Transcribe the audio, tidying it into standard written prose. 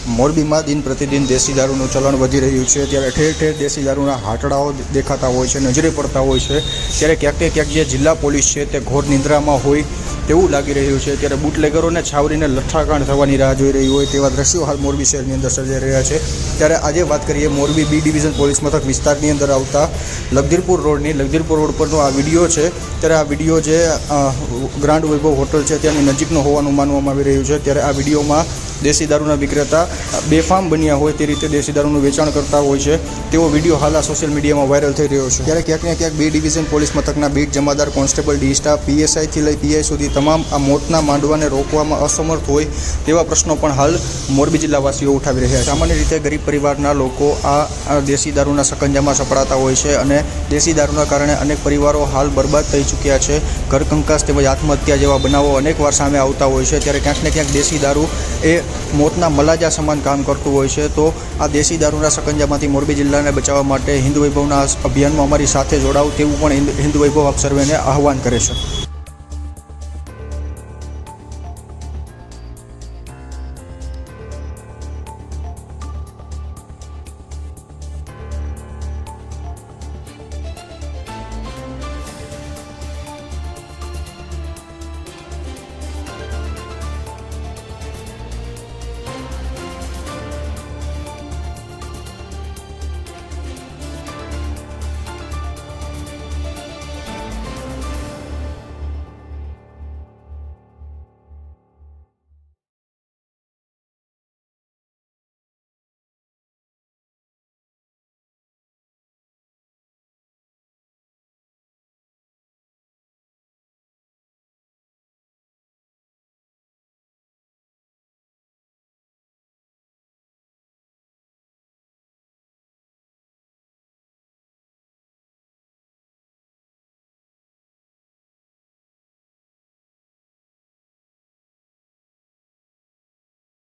મોરબીમાં દિન પ્રતિદિન દેશી દારૂનું ચલણ વધી રહ્યું છે, ત્યારે ઠેર ઠેર દેશી દારૂના હાટડાઓ દેખાતા હોય છે, નજરે પડતા હોય છે। ત્યારે ક્યાંક ને ક્યાંક જે જિલ્લા પોલીસ છે તે ઘોર નિંદ્રામાં હોય તેવું લાગી રહ્યું છે। ત્યારે બુટલેગરોને છાવરીને લઠ્ઠાકાંડ થવાની રાહ જોઈ રહી હોય તેવા દ્રશ્યો હાલ મોરબી શહેરની અંદર સર્જાઈ રહ્યા છે। ત્યારે આજે વાત કરીએ મોરબી બી ડિવિઝન પોલીસ મથક વિસ્તારની અંદર આવતા લખધીરપુર રોડની લખધીરપુર રોડ પરનો આ વિડીયો છે। ત્યારે આ વિડીયો જે ગ્રાન્ડ વૈભવ હોટલ છે ત્યાંની નજીકનો હોવાનું માનવામાં આવી રહ્યું છે। ત્યારે આ વિડીયોમાં દેશી દારૂના વિક્રેતા બેફામ બન્યા હોય તે રીતે દેશી દારૂનું વેચાણ કરતા હોય છે તેવો વિડીયો હાલ આ સોશિયલ મીડિયામાં વાયરલ થઈ રહ્યો છે। ત્યારે ક્યાંક ને ક્યાંક બી ડિવિઝન પોલીસ મથકના બીટ જમાદાર, કોન્સ્ટેબલ, ડી સ્ટાફ, પીએસઆઈથી લઈ પીઆઈ સુધી તમામ આ મોતના માંડવાને રોકવામાં અસમર્થ હોય તેવા પ્રશ્નો પણ હાલ મોરબી જિલ્લાવાસીઓ ઉઠાવી રહ્યા છે। સામાન્ય રીતે ગરીબ પરિવારના લોકો આ દેશી દારૂના સકંજામાં સપડાતા હોય છે અને દેશી દારૂના કારણે અનેક પરિવારો હાલ બરબાદ થઈ ચૂક્યા છે। ઘર કંકાસ તેમજ આત્મહત્યા જેવા બનાવો અનેકવાર સામે આવતા હોય છે। ત્યારે ક્યાંક ને ક્યાંક દેશી દારૂ એ મોતના મલાજા સમાન કામ કરતું હોય છે। તો આ દેશી દારૂના સકંજામાંથી મોરબી જિલ્લાને બચાવવા માટે હિન્દ વૈભવના અભિયાનમાં અમારી સાથે જોડાવ તેવું પણ હિન્દ વૈભવ આપ સર્વેને આહવાન કરે છે।